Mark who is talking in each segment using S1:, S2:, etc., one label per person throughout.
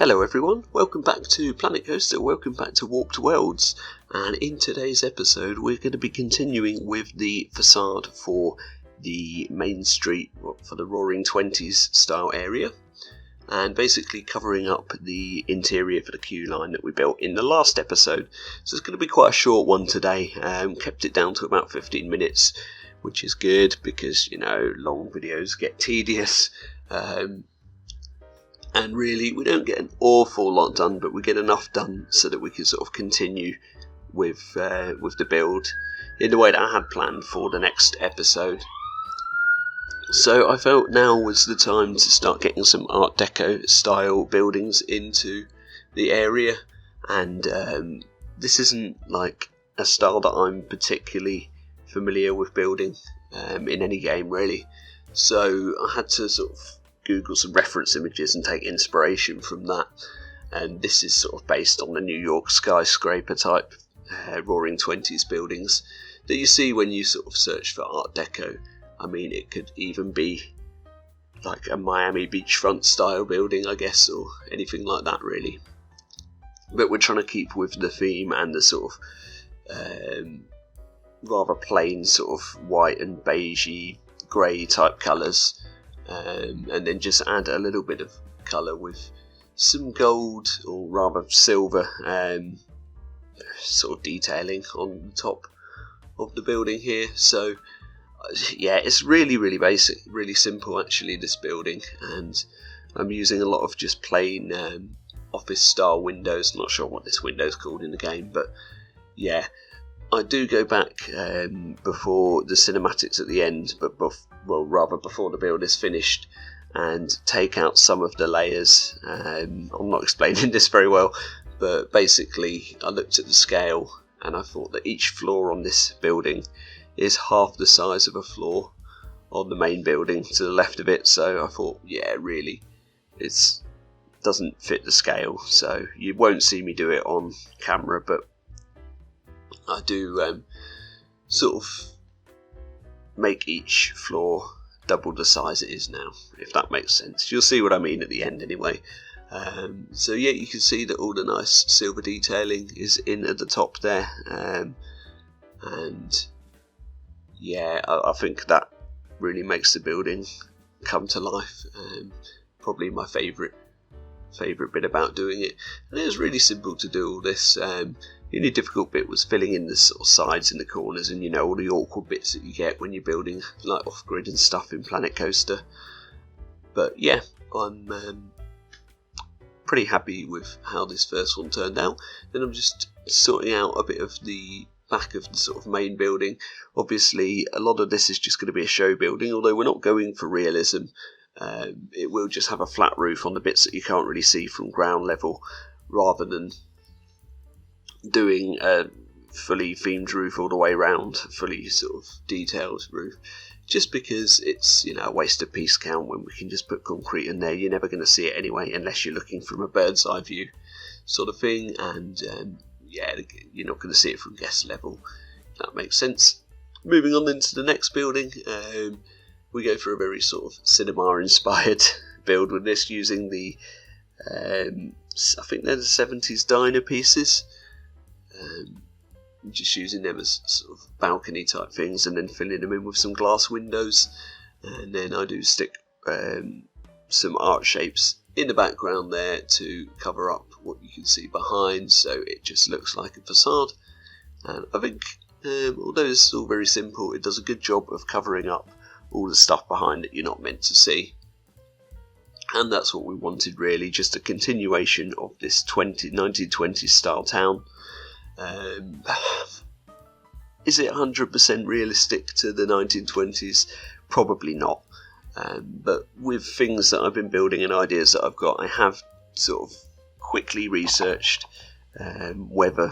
S1: Hello everyone, welcome back to Planet Coaster, welcome back to Warped Worlds, and in today's episode we're going to be continuing with the facade for the main street, for the Roaring Twenties style area, and basically covering up the interior for the queue line that we built in the last episode. So it's going to be quite a short one today, kept it down to about 15 minutes, which is good because, you know, long videos get tedious. And really, we don't get an awful lot done, but we get enough done so that we can sort of continue with the build in the way that I had planned for the next episode. So I felt now was the time to start getting some Art Deco style buildings into the area, and this isn't like a style that I'm particularly familiar with building in any game really. So I had to sort of Google some reference images and take inspiration from that, and this is sort of based on the New York skyscraper type Roaring Twenties buildings that you see when you sort of search for Art Deco. I mean, it could even be like a Miami beachfront style building, I guess, or anything like that really, but we're trying to keep with the theme and the sort of rather plain sort of white and beigey grey type colours. And then just add a little bit of colour with some gold, or rather silver, sort of detailing on the top of the building here. So yeah, it's really basic, really simple actually, this building, and I'm using a lot of just plain office style windows. Not sure what this window is called in the game, but yeah, I do go back before the cinematics at the end, but rather before the build is finished, and take out some of the layers. I'm not explaining this very well, but basically I looked at the scale and I thought that each floor on this building is half the size of a floor on the main building to the left of it. So I thought, yeah, really, it doesn't fit the scale, so you won't see me do it on camera, but I do sort of make each floor double the size it is now, if that makes sense. You'll see what I mean at the end anyway. So yeah, you can see that all the nice silver detailing is in at the top there, and yeah, I think that really makes the building come to life. Probably my favourite bit about doing it, and it was really simple to do all this. The only difficult bit was filling in the sort of sides and the corners, and you know, all the awkward bits that you get when you're building like off-grid and stuff in Planet Coaster. But yeah, I'm pretty happy with how this first one turned out. Then I'm just sorting out a bit of the back of the sort of main building. Obviously a lot of this is just going to be a show building, although we're not going for realism. It will just have a flat roof on the bits that you can't really see from ground level, rather than doing a fully themed roof all the way around, fully sort of detailed roof, just because it's, you know, a waste of piece count when we can just put concrete in there. You're never going to see it anyway unless you're looking from a bird's eye view sort of thing, and yeah, you're not going to see it from guest level. That makes sense. Moving on then to the next building, we go for a very sort of cinema inspired build with this, using the I think they're the 70s diner pieces. Just using them as sort of balcony type things, and then filling them in with some glass windows, and then I do stick some art shapes in the background there to cover up what you can see behind, so it just looks like a facade. And I think although it's all very simple, it does a good job of covering up all the stuff behind that you're not meant to see. And that's what we wanted really, just a continuation of this 1920s style town. Is it 100% realistic to the 1920s? Probably not. But with things that I've been building and ideas that I've got, I have sort of quickly researched whether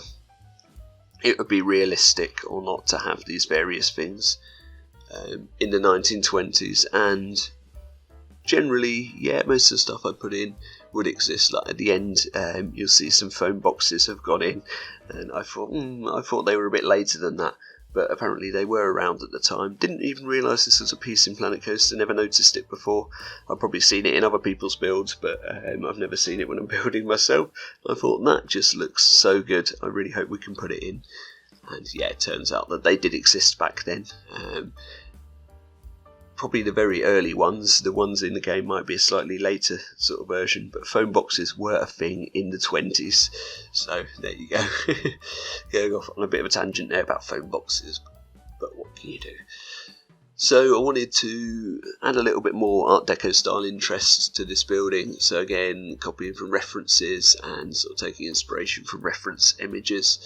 S1: it would be realistic or not to have these various things in the 1920s, and generally, yeah, most of the stuff I put in would exist. Like at the end, you'll see some phone boxes have gone in, and I thought they were a bit later than that, but apparently they were around at the time. Didn't even realise this was a piece in Planet Coaster, never noticed it before. I've probably seen it in other people's builds, but I've never seen it when I'm building myself. I thought that just looks so good, I really hope we can put it in. And yeah, it turns out that they did exist back then. Probably the very early ones, the ones in the game might be a slightly later sort of version, but phone boxes were a thing in the 20s. So there you go. Going off on a bit of a tangent there about phone boxes, but what can you do? So I wanted to add a little bit more Art Deco style interest to this building. So again, copying from references and sort of taking inspiration from reference images.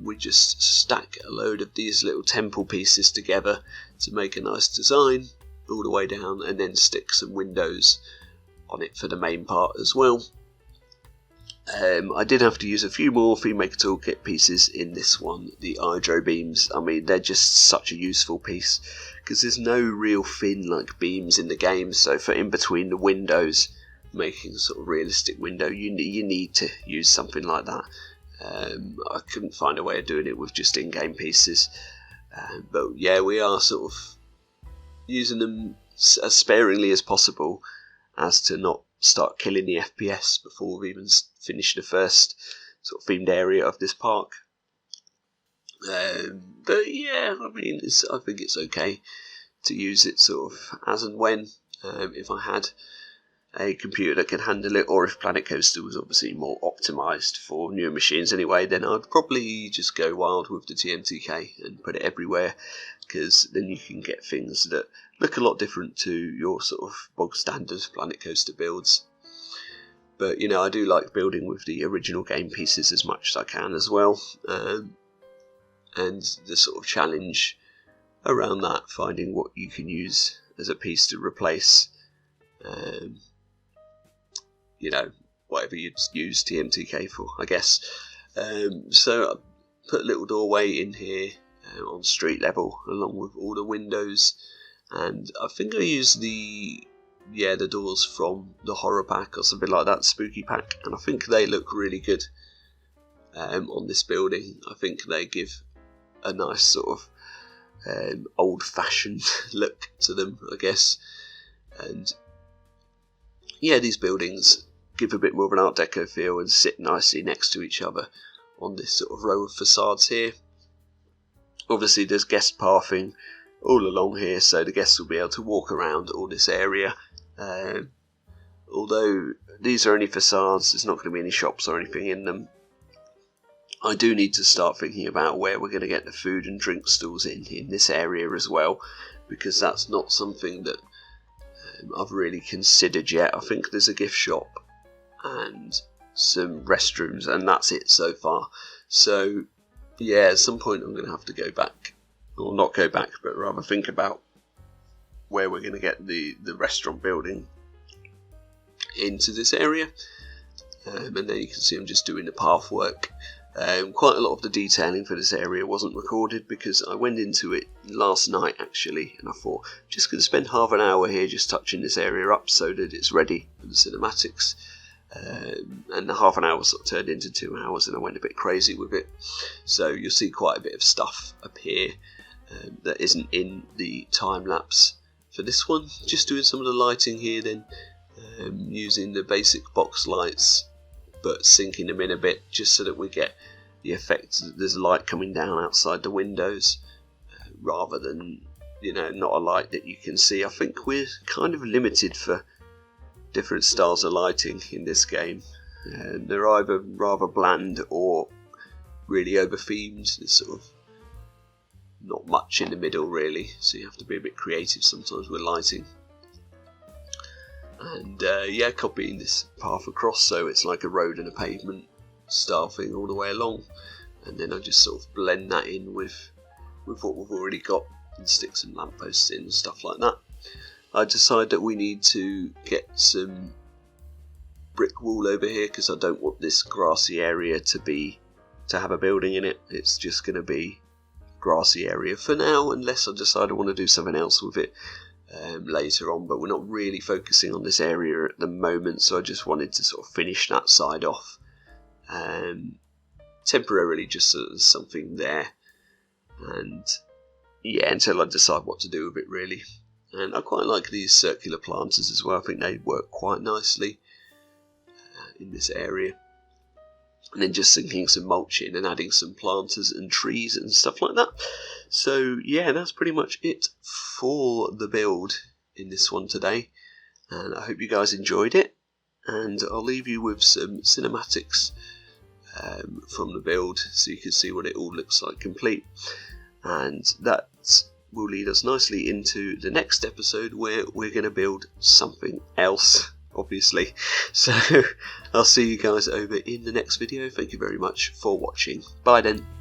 S1: We just stack a load of these little temple pieces together to make a nice design all the way down, and then stick some windows on it for the main part as well. I did have to use a few more Thememaker Toolkit pieces in this one, the hydro beams. I mean, they're just such a useful piece because there's no real thin like beams in the game, so for in between the windows, making a sort of realistic window, you need to use something like that. I couldn't find a way of doing it with just in-game pieces, but yeah, we are sort of using them as sparingly as possible, as to not start killing the FPS before we've even finished the first sort of themed area of this park. But yeah, I mean, I think it's okay to use it sort of as and when. If I had a computer that can handle it, or if Planet Coaster was obviously more optimised for newer machines anyway, then I'd probably just go wild with the TMTK and put it everywhere, because then you can get things that look a lot different to your sort of bog standard Planet Coaster builds. But you know, I do like building with the original game pieces as much as I can as well, and the sort of challenge around that, finding what you can use as a piece to replace you know, whatever you'd use TMTK for, I guess. So I put a little doorway in here on street level, along with all the windows, and I think I used the doors from the horror pack or something like that, spooky pack, and I think they look really good on this building. I think they give a nice sort of old-fashioned look to them, I guess. And yeah, these buildings give a bit more of an Art Deco feel and sit nicely next to each other on this sort of row of facades here. Obviously there's guest pathing all along here, so the guests will be able to walk around all this area. Although these are only facades, there's not going to be any shops or anything in them. I do need to start thinking about where we're going to get the food and drink stalls in this area as well, because that's not something that I've really considered yet. I think there's a gift shop and some restrooms, and that's it so far. So yeah, at some point I'm going to have to go back, or not go back, but rather think about where we're going to get the restaurant building into this area. And there you can see I'm just doing the path work. Quite a lot of the detailing for this area wasn't recorded because I went into it last night actually, and I thought I'm just going to spend half an hour here just touching this area up so that it's ready for the cinematics. And the half an hour sort of turned into 2 hours, and I went a bit crazy with it. So you'll see quite a bit of stuff appear that isn't in the time lapse for this one. Just doing some of the lighting here, then using the basic box lights, but sinking them in a bit just so that we get the effect that there's light coming down outside the windows, rather than, you know, not a light that you can see. I think we're kind of limited for different styles of lighting in this game. They're either rather bland or really over themed. There's sort of not much in the middle really, so you have to be a bit creative sometimes with lighting. And yeah, copying this path across so it's like a road and a pavement style thing all the way along, and then I just sort of blend that in with what we've already got and stick some lampposts in and stuff like that. I decided that we need to get some brick wall over here because I don't want this grassy area to have a building in it. It's just going to be a grassy area for now, unless I decide I want to do something else with it later on, but we're not really focusing on this area at the moment, so I just wanted to sort of finish that side off temporarily, just so there's something there. and yeah, until I decide what to do with it really. And I quite like these circular planters as well. I think they work quite nicely in this area. And then just sinking some mulch in and adding some planters and trees and stuff like that. So yeah, that's pretty much it for the build in this one today, and I hope you guys enjoyed it, and I'll leave you with some cinematics from the build so you can see what it all looks like complete, and that will lead us nicely into the next episode where we're going to build something else, obviously. So I'll see you guys over in the next video. Thank you very much for watching. Bye then.